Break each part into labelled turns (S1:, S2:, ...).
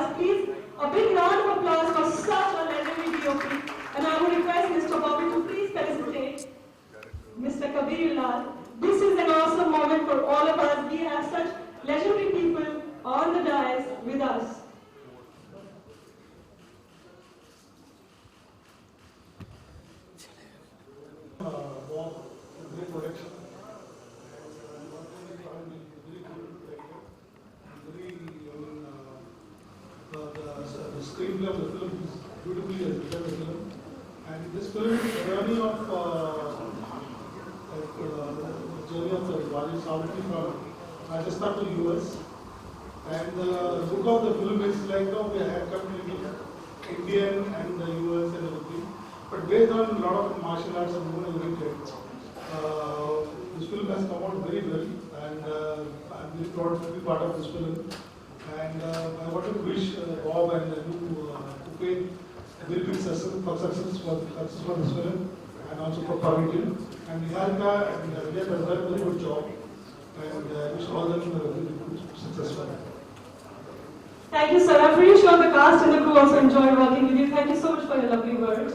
S1: us. Please, a big round of applause for such a legendary DOP. And I would request Mr. Bobby to please felicitate Mr. Kabir Lal. This is an awesome moment for all of us. We have such legendary people on the dais with us.
S2: Great production. The screenplay of the film is beautifully written the film, and this film is a journey of the Rajesh Savitri from Rajasthan to US. And the look of the film is like we have completely Indian and the US and everything, but based on a lot of martial arts and movement oriented. This film has come out very well, and I'm very proud to be part of this film. And I want to wish Bob and Upen a very big success for this film, and also for Pavitin. And Niharika and Vijay have done a very good job, and I wish all of them a very good success for it.
S1: Thank you, sir. I'm pretty sure the cast and the crew also enjoyed working with you. Thank you so much for your lovely words.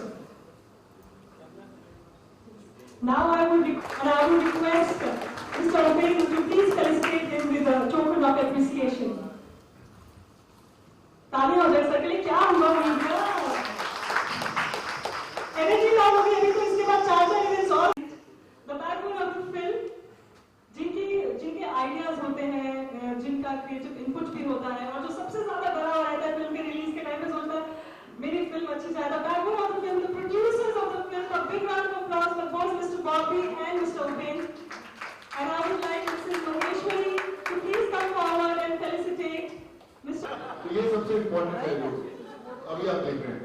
S1: Now I would request Mr. Upen to please felicitate him with a token of appreciation. तालियां हो जाए sir के लिए क्या हुआ media energy loss हो गई अभी तो इसके बाद 4 इवेंट्स और the backbone of the film जिनके आइडियाज होते हैं जिनका क्रिएटिव इनपुट भी होता है और जो सबसे ज्यादा बड़ा रहता है फिल्म के रिलीज के टाइम पे सोचता है मेरी फिल्म अच्छी जाए the backbone of the film the producers of the film a big round of applause for both Mr Bobby and Mr Upen and I would like Mrs Maheshwari to please come forward and felicitate
S3: तो ये सबसे important है अभी आप देख रहे हैं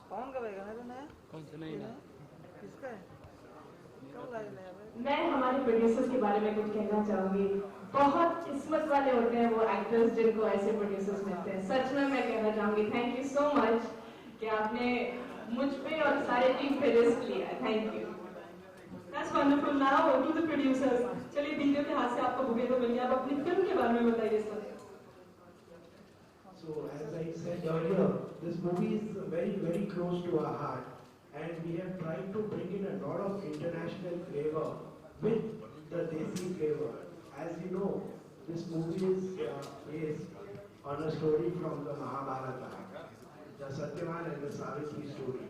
S4: कौन का गाना है नया कौन सा नया किसका है कब लाया
S1: मैं हमारे प्रोड्यूसर्स के बारे में कुछ कहना चाहूंगी बहुत किस्मत वाले होते हैं वो एक्टर्स जिनको ऐसे प्रोड्यूसर्स मिलते हैं सच में मैं कहना चाहूंगी थैंक यू सो मच कि आपने मुझ पे और सारे टीम पे रिस्क लिया thank you That's wonderful. Now to the producers. चलिए वीडियो के हाथ से आपको बुके तो मिल गया अब अपनी फिल्म के बारे में बताइए sir
S5: So as I said earlier, this movie is very close to our heart, and we have tried to bring in a lot of international flavor with the Desi flavor. As you know, this movie is based on a story from the Mahabharata, the Satyavan and the Savitri story.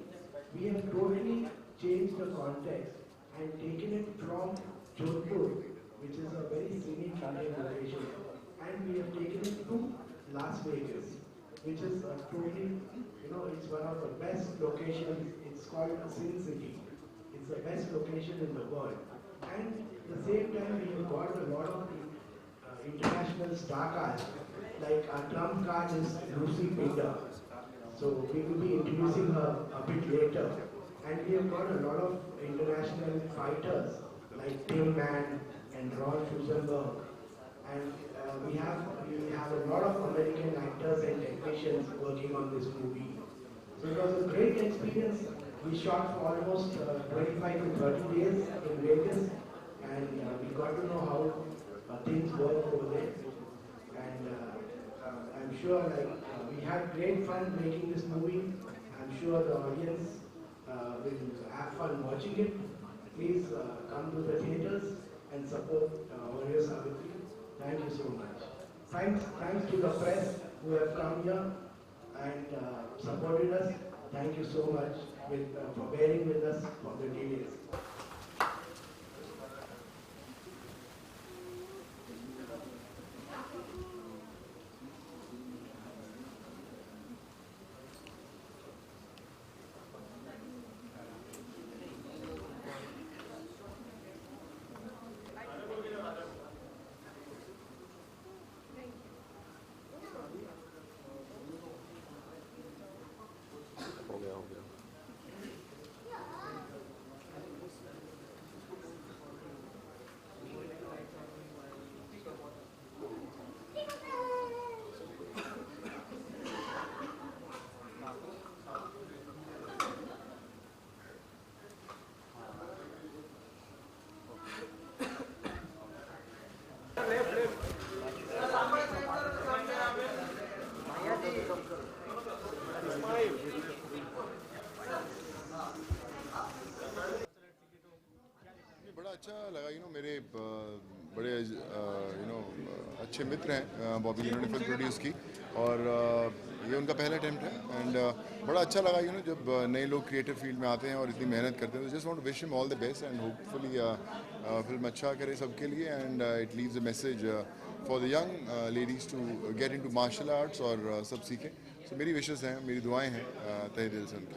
S5: We have totally changed the context and taken it from Jodhpur, which is a very scenic Indian location, and we have taken it to Las Vegas, which is totally, it's one of the best locations. It's called a Sin City. It's the best location in the world. And at the same time, we have got a lot of international star cast. Like our trump card is Lucy Pinder. So we will be introducing her a bit later. And we have got a lot of international fighters like Tin Man and Ron Schusenberg. And we have a lot of American actors and technicians working on this movie. So it was a great experience. We shot for almost 25 to 30 days in Vegas, and we got to know how things work over there. And I'm sure we had great fun making this movie. I'm sure the audience will have fun watching it. Please come to the theaters and support Warrior Savitri. Thank you so much. Thanks to the press who have come here and supported us. Thank you so much for bearing with us for the delays.
S3: अच्छा लगा, मेरे बड़े अच्छे मित्र हैं बॉबी, जिन्होंने film produce की, और ये उनका पहला अटेम्प्ट है। एंड बड़ा अच्छा लगा जब नए लोग क्रिएटिव फील्ड में आते हैं और इतनी मेहनत करते हैं। तो just want to wish him all the best and hopefully film अच्छा करे सबके लिए, and it leaves a message for the young ladies to get into martial arts और सब सीखें। सो मेरी विशेस हैं, मेरी दुआएं हैं तहे दिल से उनकी।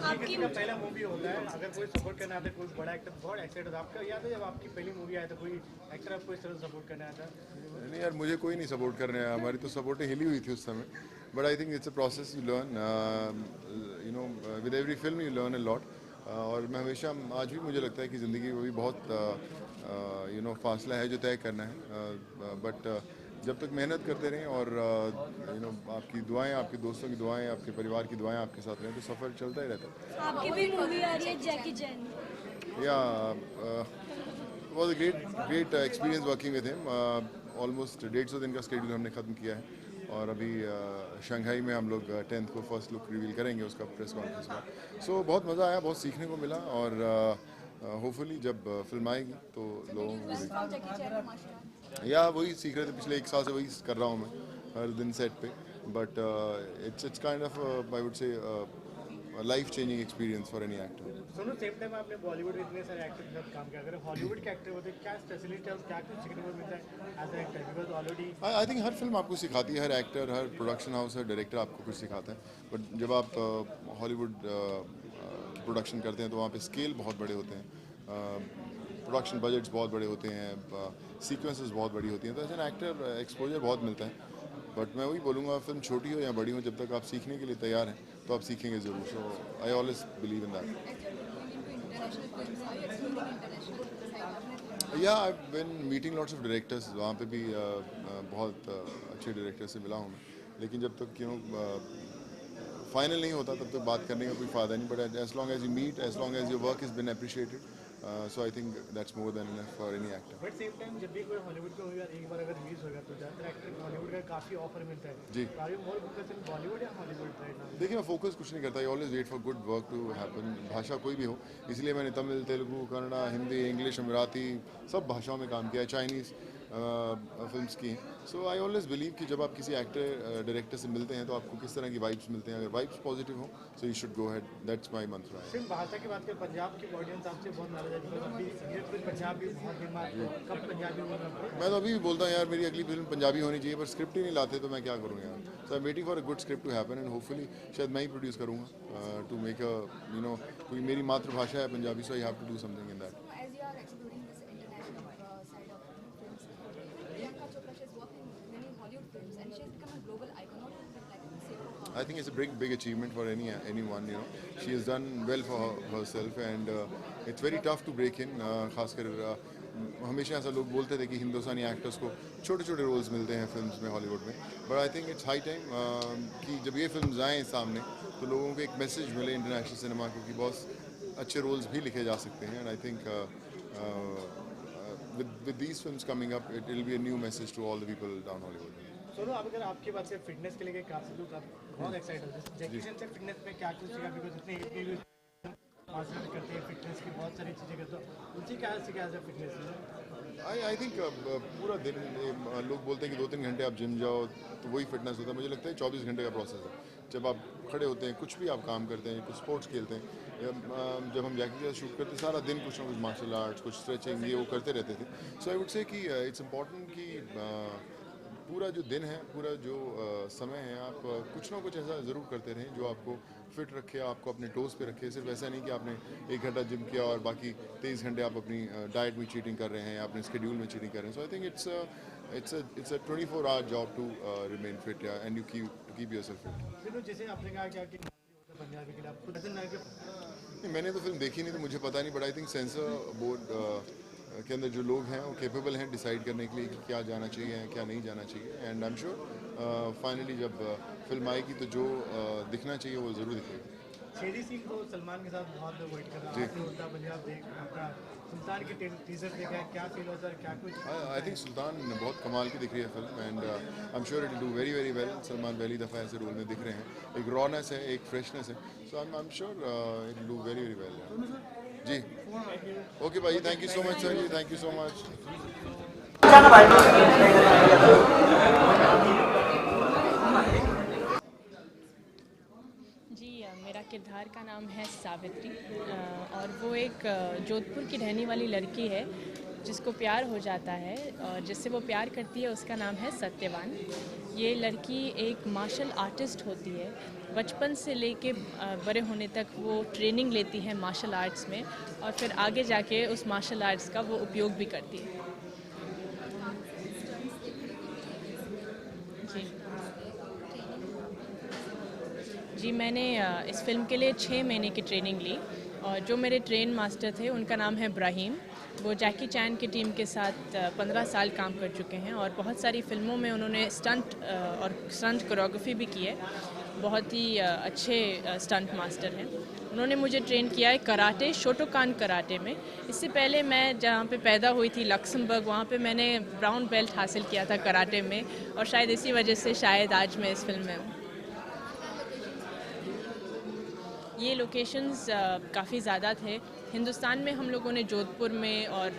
S6: आपकी का पहला मूवी होता है, अगर कोई सपोर्ट करना आता है, कोई बड़ा एक्टर बहुत एक्साइटेड होता है। आपका याद है जब आपकी पहली मूवी आया था, कोई एक्टर आपको इस तरह सपोर्ट करना आता है?
S3: नहीं यार, मुझे कोई नहीं सपोर्ट करने आया, हमारी तो सपोर्टें हिली हुई थी उस समय। But I think it's a process, you learn with every film you learn a lot. और मैं हमेशा, आज भी मुझे लगता है कि ज़िंदगी में भी बहुत फासला है जो तय करना है। बट जब तक मेहनत करते रहें और आपकी दुआएं, आपके दोस्तों की दुआएं, आपके परिवार की दुआएं आपके साथ रहें, तो सफ़र चलता ही रहता है।
S7: आपकी भी मूवी आ रही है Jackie Chan.
S3: Was a great experience working with him. Almost 150 दिन का स्केड्यूल हमने ख़त्म किया है, और अभी शंघाई में हम लोग 10th को फर्स्ट लुक रिवील करेंगे उसका प्रेस कॉन्फ्रेंस में। सो बहुत मज़ा आया, बहुत सीखने को मिला, और होपफुली जब फिल्म आएगी तो लोगों को या वही सीख रहे थे, पिछले 1 साल से वही कर रहा हूँ मैं हर दिन सेट पे। But it's kind of I would say life changing experience for any actor.
S6: दोनों सेम टाइम आपने बॉलीवुड में इतने सारे एक्टर के साथ काम किया, अगर हॉलीवुड के एक्टर होते क्या स्पेशलिटी है, क्या कुछ सीखने को मिलता है as an actor? Because already
S3: I think हर फिल्म आपको सिखाती है, हर एक्टर, हर प्रोडक्शन हाउस, हर डायरेक्टर आपको कुछ सिखाता है। बट जब आप हॉलीवुड प्रोडक्शन करते हैं तो वहाँ पे स्केल बहुत बड़े होते हैं, प्रोडक्शन बजट्स बहुत बड़े होते हैं, सीक्वेंसेस बहुत बड़ी होती हैं, तो एज एन एक्टर एक्सपोजर बहुत मिलता है। बट मैं वही बोलूँगा, फिल्म छोटी हो या बड़ी हो, जब तक आप सीखने के लिए तैयार हैं तो आप सीखेंगे ज़रूर। So I always believe in that. Yeah I been meeting lots of directors, वहाँ पे भी बहुत अच्छे डायरेक्टर से मिला हूँ मैं। लेकिन जब तक फाइनल नहीं होता तब तक बात करने का कोई फ़ायदा नहीं। But as long as you meet, as long as your work is been appreciated, so I think that's more than enough for any actor.
S6: But same time जब भी कोई हॉलीवुड की मूवी एक बार अगर रिलीज होगा तो ज़्यादातर एक्टर हॉलीवुड का काफ़ी ऑफर मिलता है।
S3: जी।
S6: Are you more focus in Bollywood या हॉलीवुड राइट नाउ?
S3: देखिए, मैं फोकस कुछ नहीं करता, I always wait for good work to happen, भाषा कोई भी हो। इसलिए मैंने तमिल, तेलुगु, कन्नड़ा, हिंदी, इंग्लिश, मराठी, सब भाषाओं में काम किया है, चाइनीज़ फिल्म्स की हैं। सो आई ऑलवेज बिलीव कि जब आप किसी एक्टर डायरेक्टर से मिलते हैं तो आपको किस तरह की वाइब्स मिलते हैं। अगर वाइब्स पॉजिटिव हो so you should go head, that's my मंत्र।
S6: सिर्फ भाषा की बात करें, पंजाब की ऑडियंस आपसे बहुत नाराज है, बिकॉज अभी पंजाबी बहुत दिमाग, कब पंजाबी मूवी?
S3: मैं तो अभी भी बोलता हूँ यार, मेरी अगली फिल्म पंजाबी होनी चाहिए, पर स्क्रिप्ट ही नहीं लाते तो मैं क्या करूँ यार। So I am waiting for a good script to happen, and hopefully शायद मैं ही प्रोड्यूस करूँगा टू मेक अ क्योंकि मेरी मातृभाषा है Punjabi, so I have to do something in that.
S7: As you are exploring this international side of films, Priyanka Chopra, she has worked in many Hollywood films and she has become a global icon. What do you think, like, say for her?
S3: I think it's a big achievement for anyone. She has done well for herself, and it's very tough to break in. खासकर हमेशा ऐसा लोग बोलते थे कि हिंदुस्तानी actors को छोटे छोटे रोल्स मिलते हैं फिल्म्स में, हॉलीवुड में। But I think it's high time कि जब ये फिल्म्स आएँ सामने तो लोगों को एक मैसेज मिले इंटरनेशनल सिनेमा को कि बहुत अच्छे रोल्स भी लिखे जा सकते हैं। And I think with these films coming up, it will be a new message to all the people down Hollywood.
S6: Sonu, अब अगर आपकी बात से फिटनेस के लिए काफी लोग बहुत एक्साइटेड हैं, जैकी चैन से फिटनेस में क्या कुछ सीखा? बिकॉज इतने हासिल करते हैं फिटनेस की बहुत सारी चीज़ें करते हो, उनसे क्या सीखा as a fitness?
S3: I think पूरा दिन लोग बोलते हैं कि 2-3 घंटे आप जिम जाओ तो वही फिटनेस होता है। मुझे लगता है 24 घंटे का प्रोसेस है। जब आप खड़े होते हैं, कुछ भी आप काम करते हैं, कुछ स्पोर्ट्स खेलते हैं, जब हम जैकी के साथ शूट करते सारा दिन कुछ ना कुछ मार्शल आर्ट्स, कुछ स्ट्रेचिंग, ये वो करते रहते थे। सो आई वुड से कि इट्स इम्पॉर्टेंट कि पूरा जो दिन है, पूरा जो समय है, आप कुछ ना कुछ ऐसा ज़रूर करते रहें जो आपको फिट रखे, आपको अपने टोज़ पे रखे। सिर्फ ऐसा नहीं कि आपने 1 घंटा जिम किया और बाकी 23 घंटे आप अपनी डाइट में चीटिंग कर रहे हैं या अपने स्केड्यूल में चीटिंग कर रहे हैं। So I think it's a 24-hour job to remain fit, and you keep yourself fit.
S6: जैसे आपने कहा क्या कि पंजाबी के लिए आपको
S3: नहीं, मैंने तो फिल्म देखी नहीं तो मुझे पता नहीं, but I think sensor board के अंदर जो लोग हैं वो कैपेबल हैं डिसाइड करने के लिए कि क्या जाना चाहिए, क्या नहीं जाना चाहिए। And I am sure finally जब फिल्म आएगी तो जो दिखना चाहिए वो ज़रूर दिखेगा।
S6: शेरी सिंह को सलमान के साथ बहुत लोग वेट कर रहा है, आपने उल्टा पंजाब देख आपका सुल्तान की टीजर देखा है, क्या फील होता है, क्या कुछ?
S3: आई थिंक सुल्तान बहुत कमाल की दिख रही है film, and I am sure it will do very very well. Salman पहली दफ़ा ऐसे रोल में दिख रहे हैं, एक रॉनेस है, एक फ्रेशनेस है, so I am sure it will do very very well. जी ओके भाई, thank you so much sir ji, thank you so much.
S8: जी मेरा किरदार का नाम है सावित्री और वो एक जोधपुर की रहने वाली लड़की है जिसको प्यार हो जाता है और जिससे वो प्यार करती है उसका नाम है सत्यवान। ये लड़की एक मार्शल आर्टिस्ट होती है। बचपन से लेके बड़े होने तक वो ट्रेनिंग लेती है मार्शल आर्ट्स में और फिर आगे जाके उस मार्शल आर्ट्स का वो उपयोग भी करती है। जी मैंने इस फिल्म के लिए 6 महीने की ट्रेनिंग ली और जो मेरे ट्रेन मास्टर थे उनका नाम है इब्राहिम। वो जैकी चैन की टीम के साथ 15 साल काम कर चुके हैं और बहुत सारी फिल्मों में उन्होंने स्टंट और स्टंट कोरियोग्राफी भी की है। बहुत ही अच्छे स्टंट मास्टर हैं। उन्होंने मुझे ट्रेन किया है कराटे, शोटोकान कराटे में। इससे पहले मैं जहाँ पे पैदा हुई थी लक्समबर्ग, वहाँ पे मैंने ब्राउन बेल्ट हासिल किया था कराटे में और शायद इसी वजह से शायद आज मैं इस फिल्म में हूँ। ये लोकेशंस काफ़ी ज़्यादा थे। हिंदुस्तान में हम लोगों ने जोधपुर में और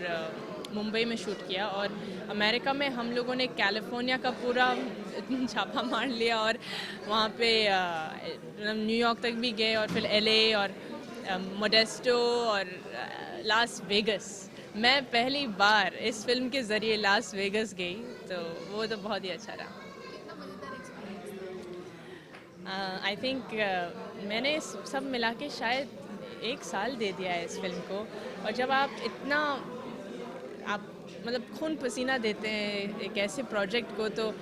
S8: मुंबई में शूट किया और अमेरिका में हम लोगों ने कैलिफोर्निया का पूरा छापा मार लिया और वहाँ पे न्यूयॉर्क तक भी गए और फिर LA और मोडेस्टो और लास वेगस। मैं पहली बार इस फिल्म के ज़रिए लास वेगस गई तो वो तो बहुत ही अच्छा रहा। आई थिंक मैंने सब मिला के शायद 1 साल दे दिया है इस फिल्म को और जब आप इतना मतलब खून पसीना देते हैं एक ऐसे प्रोजेक्ट को तो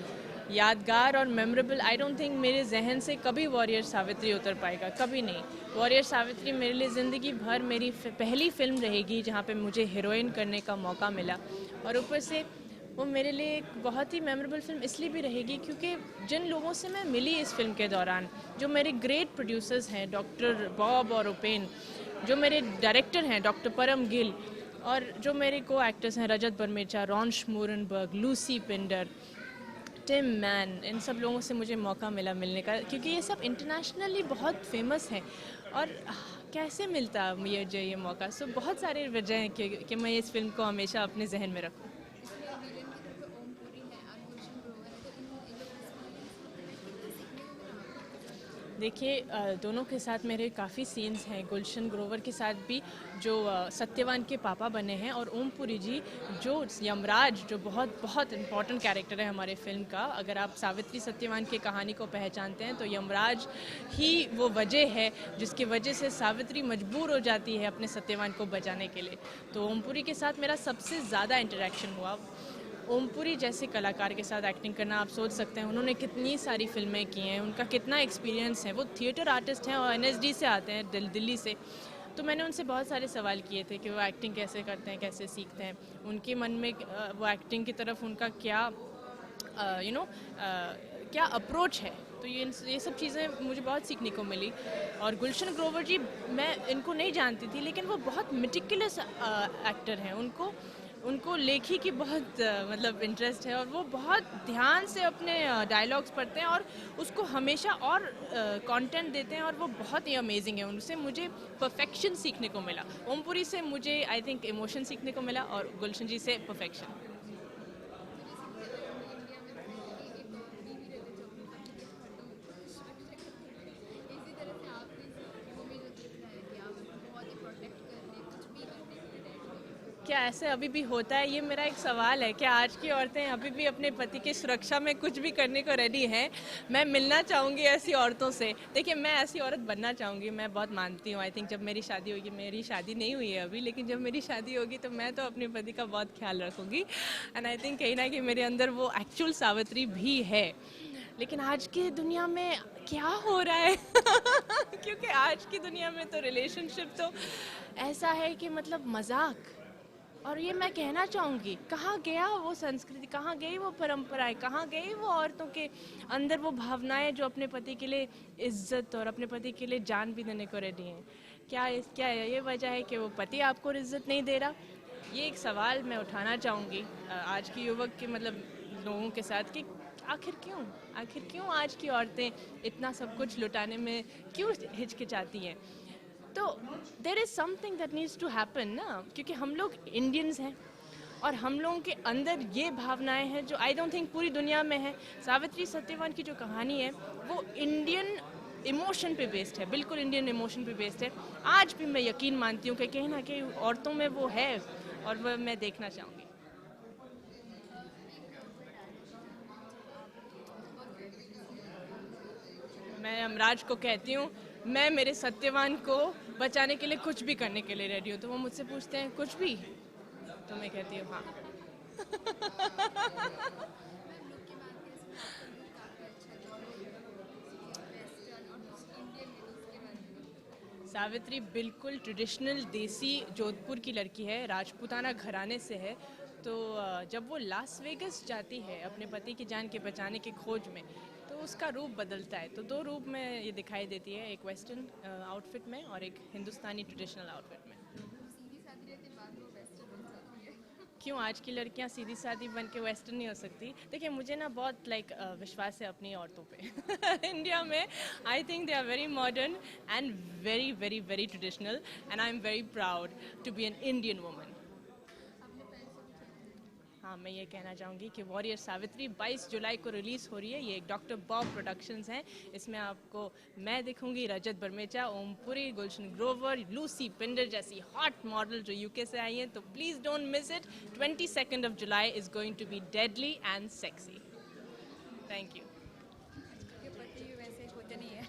S8: यादगार और मेमोरेबल आई डोंट थिंक मेरे जहन से कभी वॉरियर सावित्री उतर पाएगा, कभी नहीं। वॉरियर सावित्री मेरे लिए ज़िंदगी भर मेरी पहली फिल्म रहेगी जहाँ पे मुझे हीरोइन करने का मौका मिला और ऊपर से वो मेरे लिए एक बहुत ही मेमोरेबल फिल्म इसलिए भी रहेगी क्योंकि जिन लोगों से मैं मिली इस फिल्म के दौरान, जो मेरे ग्रेट प्रोड्यूसर्स हैं डॉक्टर बॉब और उपेन, जो मेरे डायरेक्टर हैं डॉक्टर परम गिल और जो मेरे को एक्टर्स हैं Rajat Barmecha, Ron Smoorenburg, Lucy Pinder, Tim Man, इन सब लोगों से मुझे मौका मिला मिलने का क्योंकि ये सब इंटरनेशनली बहुत फेमस हैं और कैसे मिलता ये मौका। सो बहुत सारे वजह हैं कि मैं इस फिल्म को हमेशा अपने जहन में रखूँ। देखिए दोनों के साथ मेरे काफ़ी सीन्स हैं। गुलशन ग्रोवर के साथ भी जो सत्यवान के पापा बने हैं और ओमपुरी जी जो यमराज, जो बहुत बहुत इम्पॉर्टेंट कैरेक्टर है हमारे फिल्म का। अगर आप सावित्री सत्यवान की कहानी को पहचानते हैं तो यमराज ही वो वजह है जिसकी वजह से सावित्री मजबूर हो जाती है अपने सत्यवान को बचाने के लिए। तो ओमपुरी के साथ मेरा सबसे ज़्यादा इंटरेक्शन हुआ। ओमपुरी जैसे कलाकार के साथ एक्टिंग करना, आप सोच सकते हैं उन्होंने कितनी सारी फिल्में की हैं, उनका कितना एक्सपीरियंस है। वो थिएटर आर्टिस्ट हैं और NSD से आते हैं, दिल्ली से। तो मैंने उनसे बहुत सारे सवाल किए थे कि वो एक्टिंग कैसे करते हैं, कैसे सीखते हैं, उनके मन में वो एक्टिंग की तरफ उनका क्या क्या अप्रोच है। तो ये सब चीज़ें मुझे बहुत सीखने को मिली। और गुलशन ग्रोवर जी, मैं इनको नहीं जानती थी लेकिन वो बहुत मेटिकुलस एक्टर हैं। उनको लेखी की बहुत मतलब इंटरेस्ट है और वो बहुत ध्यान से अपने डायलॉग्स पढ़ते हैं और उसको हमेशा और कंटेंट देते हैं और वो बहुत ही अमेजिंग है। उनसे मुझे परफेक्शन सीखने को मिला। ओमपुरी से मुझे आई थिंक इमोशन सीखने को मिला और गुलशन जी से परफेक्शन। क्या ऐसे अभी भी होता है? ये मेरा एक सवाल है। क्या आज की औरतें अभी भी अपने पति की सुरक्षा में कुछ भी करने को रेडी हैं? मैं मिलना चाहूँगी ऐसी औरतों से। देखिए, मैं ऐसी औरत बनना चाहूँगी, मैं बहुत मानती हूँ। आई थिंक जब मेरी शादी होगी, मेरी शादी नहीं हुई है अभी, लेकिन जब मेरी शादी होगी तो मैं तो अपने पति का बहुत ख्याल रखूँगी। एंड आई थिंक कहीं ना कहीं मेरे अंदर वो एक्चुअल सावित्री भी है। लेकिन आज की दुनिया में क्या हो रहा है क्योंकि आज की दुनिया में तो रिलेशनशिप तो ऐसा है कि मतलब मजाक। और ये मैं कहना चाहूँगी, कहाँ गया वो संस्कृति, कहाँ गई वो परंपराएं, कहाँ गई वो औरतों के अंदर वो भावनाएं जो अपने पति के लिए इज्जत और अपने पति के लिए जान भी देने को रेडी हैं। क्या ये वजह है कि वो पति आपको इज्जत नहीं दे रहा? ये एक सवाल मैं उठाना चाहूँगी आज की युवक के मतलब लोगों के साथ कि आखिर क्यों आज की औरतें इतना सब कुछ लुटाने में क्यों हिचकिचाती हैं? तो there is something that needs to happen ना, क्योंकि हम लोग इंडियंस हैं और हम लोगों के अंदर ये भावनाएं हैं जो आई डोंट थिंक पूरी दुनिया में है। सावित्री सत्यवान की जो कहानी है वो इंडियन इमोशन पे बेस्ड है, बिल्कुल इंडियन इमोशन पे बेस्ड है। आज भी मैं यकीन मानती हूँ कि कहीं ना कहीं औरतों में वो है और वह मैं देखना चाहूँगी। मैं अमराज को कहती हूँ मैं मेरे सत्यवान को बचाने के लिए कुछ भी करने के लिए रेडी हूँ। तो वो मुझसे पूछते हैं कुछ भी, तो मैं कहती हूँ हाँ। सावित्री बिल्कुल ट्रेडिशनल देसी जोधपुर की लड़की है, राजपूताना घराने से है। तो जब वो लास वेगस जाती है अपने पति की जान के बचाने की खोज में, तो उसका रूप बदलता है। तो दो रूप में ये दिखाई देती है, एक वेस्टर्न आउटफिट में और एक हिंदुस्तानी ट्रेडिशनल आउटफिट में। क्यों आज की लड़कियां सीधी सादी बन के वेस्टर्न नहीं हो सकती? देखिए मुझे ना बहुत विश्वास है अपनी औरतों पे। इंडिया में I think they are very modern and very very very traditional and I am very proud to be an Indian woman. हाँ, मैं ये कहना चाहूँगी कि वॉरियर सावित्री 22 जुलाई को रिलीज़ हो रही है। ये एक डॉक्टर बॉब प्रोडक्शंस हैं। इसमें आपको मैं दिखूंगी, रजत बर्मेचा, ओमपुरी, गुलशन ग्रोवर, लूसी पिंडर जैसी हॉट मॉडल जो यूके से आई हैं। तो please don't miss it. 22 July is going to be deadly and sexy. Thank you.
S7: पति वैसे होते नहीं है।